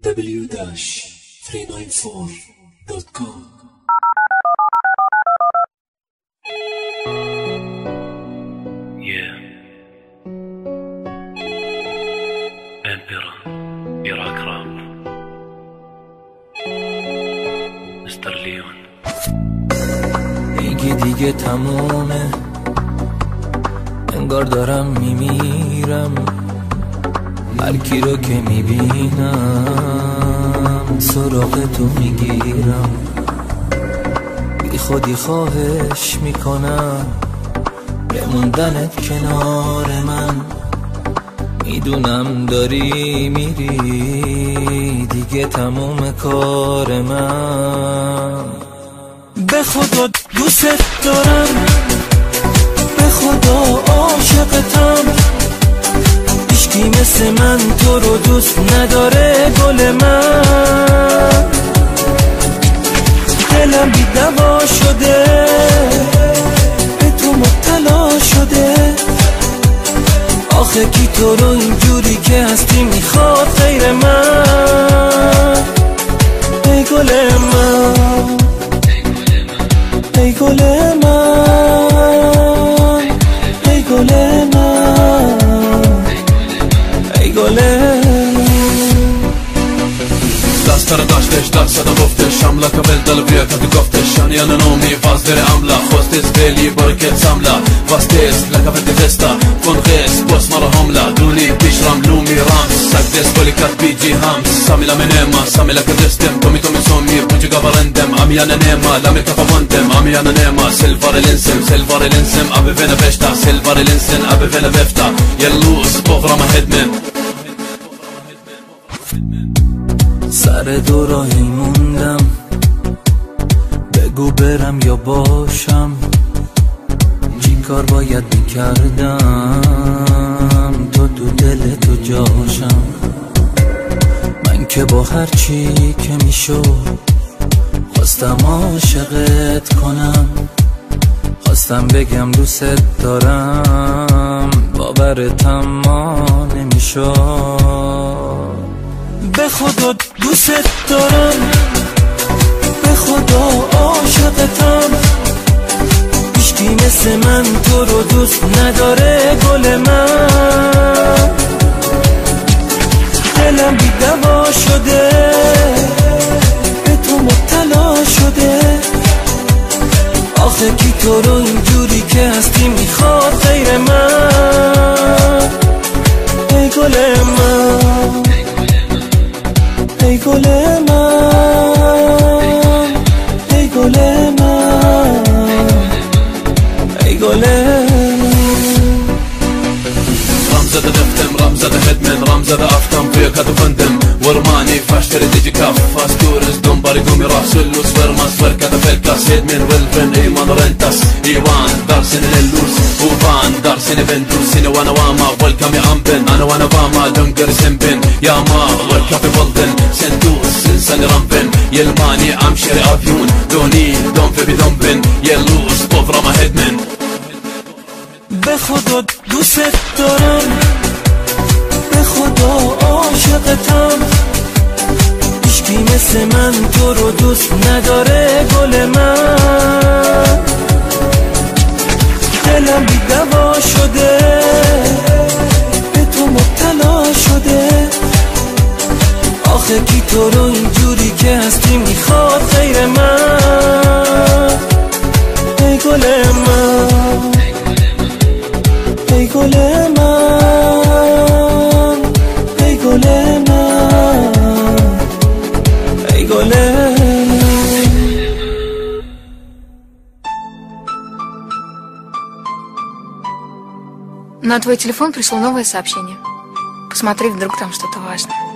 w-394.com. Yeah. Empira, Iraq Rap, Mr. Leon. دیگه تمومه، انگار دارم میمیرم. هر کی رو که میبینم سراغ تو میگیرم. بی خودی خواهش میکنم بموندنت کنار من. میدونم داری میری، دیگه تموم کار من. به خدا دوست دارم، به خدا عاشقتم. هیچکی مثل من تو رو دوست نداره گل من. دلم بی دوا شده، به تو مبتلا شده. آخه کی تو رو اینجوری که هستی میخواد غیر من؟ ای گل من، ای گل من، ای گل من، ای گل من. دست رو داشتش درس دا گفتش شمله قبل دل بیا که تو گفتش شانیان نومی فاز در عمله خوستش بیلی برکت سمله وستیس لکه دستا کن غیس بس مرا حمله دونی پیش رام لومی رام سکدس بولی کت بی جی هم سامیلا منیما سامیلا که دستم تومی سومی بوچی گوارندم امیان نیما لامی که فوندم امیان نیما سلفار لنسم ابی وینا بشتا سلفار لنسن ابی وینا بفتا یلوس بغرام هدمن. سر دو راهی موندم، بگو برم یا باشم. چی کار باید میکردم تو دل تو جاشم. من که با هر چی که میشد خواستم عاشقت کنم. خواستم بگم دوست دارم، باورتم ما نمیشد. به خدا دوست دارم، به خدا عاشقتم. هیچکی مثل من تو رو دوست نداره گل من. دلم بی دوا شده، به تو مبتلا شده. آخه کی تو رو اینجوری که هستی میخواد غیر من؟ ای گل من، ای گل من، ای گل من، ای گل من. رمزة دفتم رمزة هدمن رمزة افتم فيك فندم ورماني فاشتري ديجي كاف فاستورز دون باريقومي راسلوس فرماس فركة فالكاس هدمن والفن ايمان رنتاس ايوان دارسين للوس وفان دارسين بندوسين وانا واما والكامي امبن انا وانا باما دنقر سنبن يا ما والكافي بلدن سندوس انسان رمبن يلماني امشري افيون دوني دون في بدنبن يلوس بفرما هدمن. به خدا دوست دارم، به خدا عاشقتم. هیچکی مثل من تو رو دوست نداره گل من. دلم بی دوا شده، به تو مبتلا شده. آخه کی تو رو اینجوری که هستی میخواد غیر من؟ ای گل من، ای گل من، ای گل من، ای گل من. На твой телефон пришло новое сообщение. Посмотри, вдруг там что-то важное.